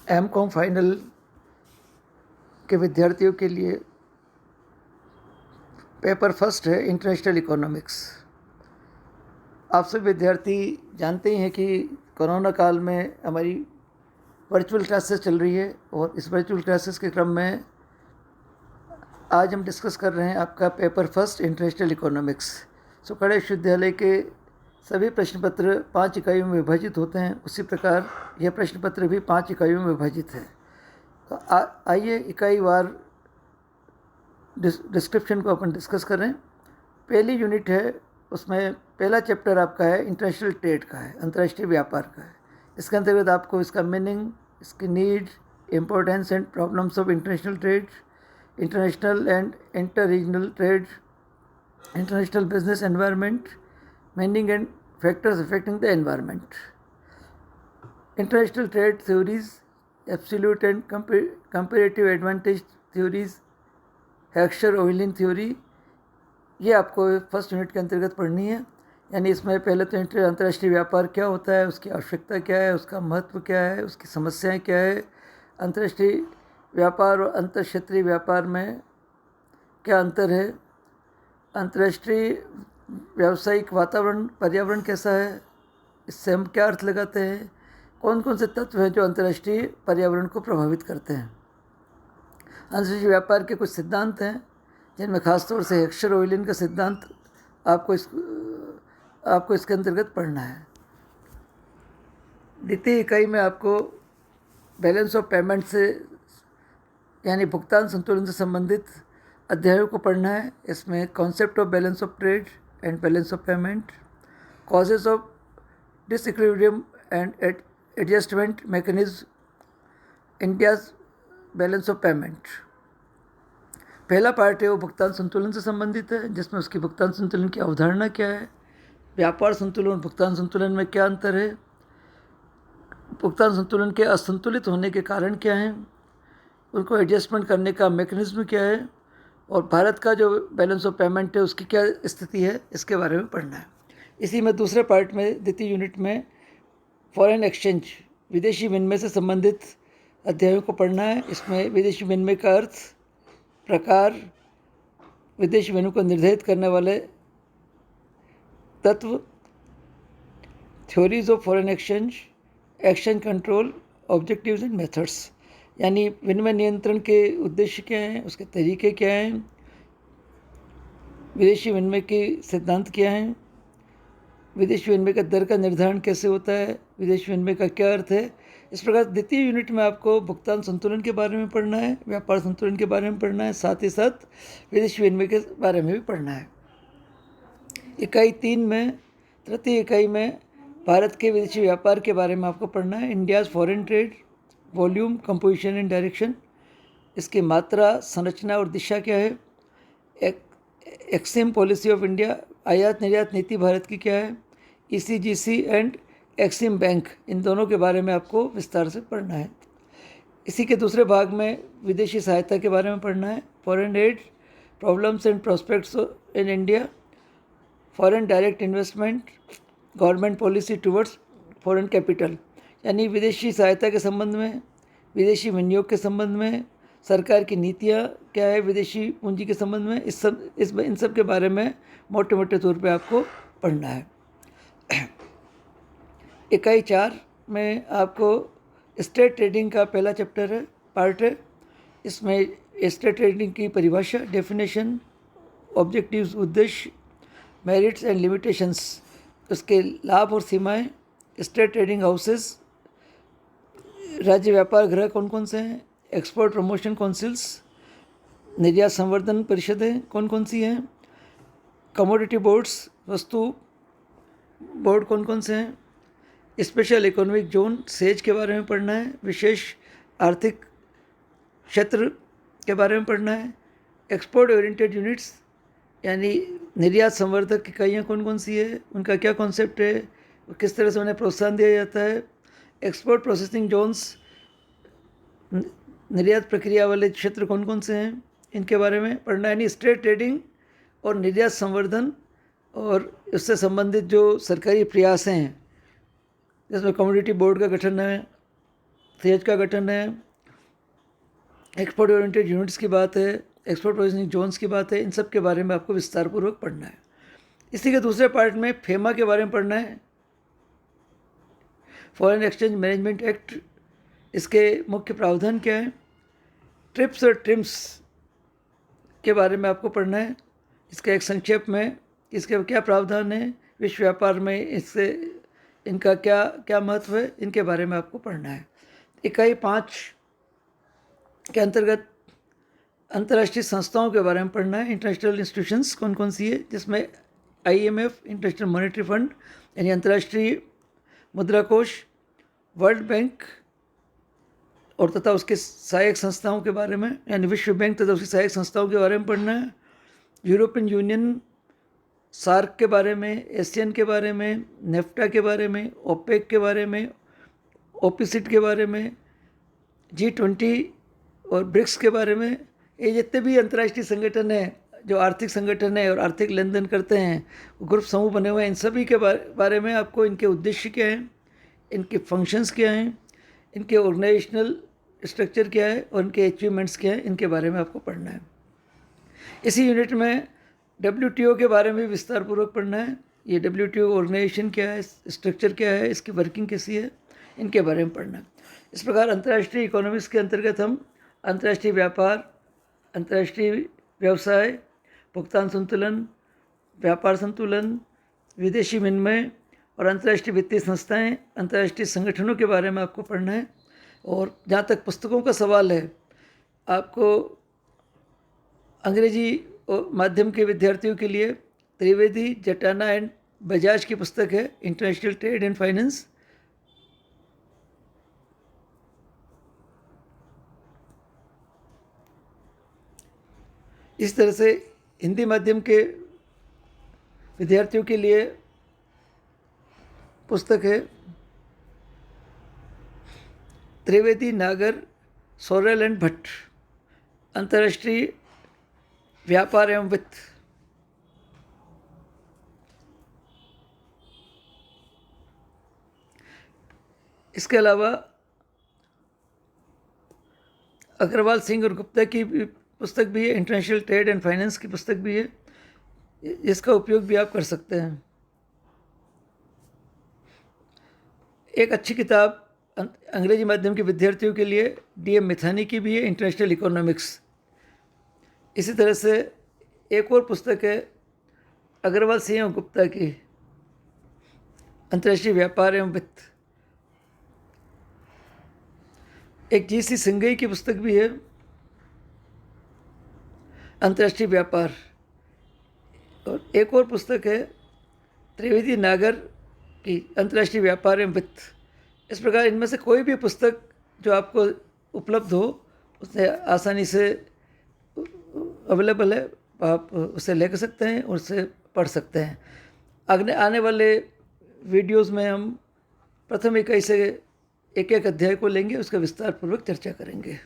MCom final के विद्यार्थियों के लिए पेपर फर्स्ट है इंटरनेशनल इकोनॉमिक्स। आप सब विद्यार्थी जानते ही हैं कि कोरोना काल में हमारी वर्चुअल क्लासेस चल रही है और इस वर्चुअल क्लासेस के क्रम में आज हम डिस्कस कर रहे हैं आपका पेपर फर्स्ट इंटरनेशनल इकोनॉमिक्स। खड़े विश्वविद्यालय के सभी प्रश्न पत्र 5 इकाइयों में विभाजित होते हैं, उसी प्रकार यह प्रश्न पत्र भी 5 इकाइयों में विभाजित है। तो आइए इकाई वार डिस्क्रिप्शन को अपन डिस्कस करें। पहली यूनिट है, उसमें पहला चैप्टर आपका है इंटरनेशनल ट्रेड का है, अंतर्राष्ट्रीय व्यापार का है। इसके अंतर्गत आपको इसका मीनिंग, इसकी need, importance and problems of international trade, international and inter regional trade, international business environment, meaning and factors affecting the environment, international trade theories, absolute and comparative advantage theories, Heckscher Ohlin theory, ये आपको first unit के अंतर्गत पढ़नी है। यानी इसमें पहले तो अंतर्राष्ट्रीय व्यापार क्या होता है, उसकी आवश्यकता क्या है, उसका महत्व क्या है, उसकी समस्याएं क्या है, अंतर्राष्ट्रीय व्यापार और अंतर क्षेत्रीय व्यापार में क्या अंतर है, अंतर्राष्ट्रीय व्यावसायिक वातावरण पर्यावरण कैसा है, इससे हम क्या अर्थ लगाते हैं, कौन कौन से तत्व हैं जो अंतर्राष्ट्रीय पर्यावरण को प्रभावित करते हैं। अंतर्राष्ट्रीय व्यापार के कुछ सिद्धांत हैं जिनमें खासतौर से हेक्सचर-ओवलिन का सिद्धांत आपको इसके अंतर्गत पढ़ना है। द्वितीय इकाई में आपको बैलेंस ऑफ पेमेंट से यानी भुगतान संतुलन से संबंधित अध्यायों को पढ़ना है। इसमें concept of balance of trade and balance of payment, causes of disequilibrium and adjustment mechanism, India's balance of payment. पहला पार्ट है वो भुगतान संतुलन से संबंधित है, जिसमें उसकी भुगतान संतुलन की अवधारणा क्या है, व्यापार संतुलन और भुगतान संतुलन में क्या अंतर है, भुगतान संतुलन के असंतुलित होने के कारण क्या हैं, उनको एडजस्टमेंट करने का मैकेनिज्म क्या है, और भारत का जो बैलेंस ऑफ पेमेंट है उसकी क्या स्थिति है, इसके बारे में पढ़ना है। इसी में दूसरे पार्ट में द्वितीय यूनिट में फॉरेन एक्सचेंज, विदेशी विनिमय से संबंधित अध्यायों को पढ़ना है। इसमें विदेशी विनिमय का अर्थ, प्रकार, विदेशी विनिमय को निर्धारित करने वाले तत्व, theories of foreign exchange, exchange control, objectives and methods, यानी विनिमय नियंत्रण के उद्देश्य क्या हैं, उसके तरीके क्या हैं, विदेशी विनिमय के सिद्धांत क्या हैं, विदेशी विनिमय का दर का निर्धारण कैसे होता है, विदेशी विनिमय का क्या अर्थ है। इस प्रकार द्वितीय यूनिट में आपको भुगतान संतुलन के बारे में पढ़ना है, व्यापार संतुलन के बारे में पढ़ना है, साथ ही साथ विदेशी विनिमय के बारे में भी पढ़ना है। इकाई 3 में, तृतीय इकाई में भारत के विदेशी व्यापार के बारे में आपको पढ़ना है। India's foreign trade, volume, composition and direction, इसकी मात्रा, संरचना और दिशा क्या है, एक्सिम पॉलिसी ऑफ इंडिया, आयात निर्यात नीति भारत की क्या है, ECGC एंड एक्सिम बैंक, इन दोनों के बारे में आपको विस्तार से पढ़ना है। इसी के दूसरे भाग में विदेशी सहायता के बारे में पढ़ना है। Foreign add, problems and prospects in India, foreign direct investment, government policy towards foreign capital, यानी विदेशी सहायता के संबंध में, विदेशी विनियोग के संबंध में, सरकार की नीतियाँ क्या है विदेशी पूंजी के संबंध में, इन सब के बारे में मोटे मोटे तौर पे आपको पढ़ना है। इकाई 4 में आपको स्टेट ट्रेडिंग का पहला चैप्टर है, पार्ट है। इसमें स्टेट ट्रेडिंग की परिभाषा, डेफिनेशन, ऑब्जेक्टिव्स उद्देश्य, मेरिट्स एंड लिमिटेशंस, उसके लाभ और सीमाएं, स्टेट ट्रेडिंग हाउसेस, राज्य व्यापार गृह कौन कौन से हैं, एक्सपोर्ट प्रमोशन काउंसिल्स, निर्यात संवर्धन परिषदें कौन कौन सी हैं, कमोडिटी बोर्ड्स, वस्तु बोर्ड कौन कौन से हैं, स्पेशल इकोनॉमिक जोन, सेज के बारे में पढ़ना है, विशेष आर्थिक क्षेत्र के बारे में पढ़ना है, एक्सपोर्ट ओरिएंटेड यूनिट्स, यानी निर्यात संवर्धक इकाइयाँ कौन कौन सी है, उनका क्या कॉन्सेप्ट है, किस तरह से उन्हें प्रोत्साहन दिया जाता है, एक्सपोर्ट प्रोसेसिंग जोन्स, निर्यात प्रक्रिया वाले क्षेत्र कौन कौन से हैं, इनके बारे में पढ़ना है। यानी स्टेट ट्रेडिंग और निर्यात संवर्धन और इससे संबंधित जो सरकारी प्रयास हैं, जिसमें कम्युनिटी बोर्ड का गठन है, SAGE का गठन है, एक्सपोर्ट ओरिएंटेड यूनिट्स की बात है, एक्सपोर्ट प्रोसेसिंग जोन्स की बात है। इन सब के बारे में आपको विस्तारपूर्वक पढ़ना है। इसी के दूसरे पार्ट में फेमा के बारे में पढ़ना है, फॉरेन एक्सचेंज मैनेजमेंट एक्ट। इसके मुख्य प्रावधान क्या है, ट्रिप्स और ट्रिम्स के बारे में आपको पढ़ना है। इसका एक संक्षेप में इसके क्या प्रावधान है, विश्व व्यापार में इससे इनका क्या क्या महत्व है, इनके बारे में आपको पढ़ना है। इकाई 5 के अंतर्गत अंतर्राष्ट्रीय संस्थाओं के बारे में पढ़ना है। इंटरनेशनल इंस्टीट्यूशंस कौन कौन सी है, जिसमें IMF, इंटरनेशनल मॉनेटरी फंड यानी अंतर्राष्ट्रीय मुद्रा कोष, वर्ल्ड बैंक और तथा उसके सहायक संस्थाओं के बारे में यानी विश्व बैंक तथा उसकी सहायक संस्थाओं के बारे में पढ़ना है। यूरोपियन यूनियन, सार्क के बारे में, एशियन के बारे में, नेफ्टा के बारे में, ओपेक के बारे में, ओपीसीट के बारे में, G20 और ब्रिक्स के बारे में। ये जितने भी अंतर्राष्ट्रीय संगठन हैं जो आर्थिक संगठन है और आर्थिक लेन देन करते हैं, ग्रुप समूह बने हुए हैं, इन सभी के बारे में आपको इनके उद्देश्य क्या हैं, इनके फंक्शंस क्या हैं, इनके ऑर्गेनाइजेशनल स्ट्रक्चर क्या है और इनके अचीवमेंट्स क्या हैं, इनके बारे में आपको पढ़ना है। इसी यूनिट में WTO के बारे में विस्तारपूर्वक पढ़ना है। ये WTO ऑर्गेनाइजेशन क्या है, स्ट्रक्चर क्या है, इसकी वर्किंग कैसी है, इनके बारे में पढ़ना है। इस प्रकार अंतर्राष्ट्रीय इकोनॉमिक्स के अंतर्गत हम अंतर्राष्ट्रीय व्यापार, अंतर्राष्ट्रीय व्यवसाय, भुगतान संतुलन, व्यापार संतुलन, विदेशी विनिमय और अंतर्राष्ट्रीय वित्तीय संस्थाएं, अंतर्राष्ट्रीय संगठनों के बारे में आपको पढ़ना है। और जहाँ तक पुस्तकों का सवाल है, आपको अंग्रेजी माध्यम के विद्यार्थियों के लिए त्रिवेदी, जटाना एंड बजाज की पुस्तक है, इंटरनेशनल ट्रेड एंड फाइनेंस। इस तरह से हिंदी माध्यम के विद्यार्थियों के लिए पुस्तक है त्रिवेदी, नागर, सोरेल एंड भट्ट, अंतर्राष्ट्रीय व्यापार एवं वित्त। इसके अलावा अग्रवाल सिंह और गुप्ता की पुस्तक भी है, इंटरनेशनल ट्रेड एंड फाइनेंस की पुस्तक भी है, जिसका उपयोग भी आप कर सकते हैं। एक अच्छी किताब अंग्रेजी माध्यम के विद्यार्थियों के लिए DM मिथानी की भी है, इंटरनेशनल इकोनॉमिक्स। इसी तरह से एक और पुस्तक है अग्रवाल सिंह और गुप्ता की, अंतर्राष्ट्रीय व्यापार एवं वित्त। एक GC सिंघई की पुस्तक भी है, अंतर्राष्ट्रीय व्यापार। और एक और पुस्तक है त्रिवेदी, नागर की, अंतर्राष्ट्रीय व्यापार एवं वित्त। इस प्रकार इनमें से कोई भी पुस्तक जो आपको उपलब्ध हो, उससे आसानी से अवेलेबल है, आप उसे ले सकते हैं और उसे पढ़ सकते हैं। आने वाले वीडियोस में हम प्रथम इकाई से एक एक अध्याय को लेंगे, उसका विस्तारपूर्वक चर्चा करेंगे।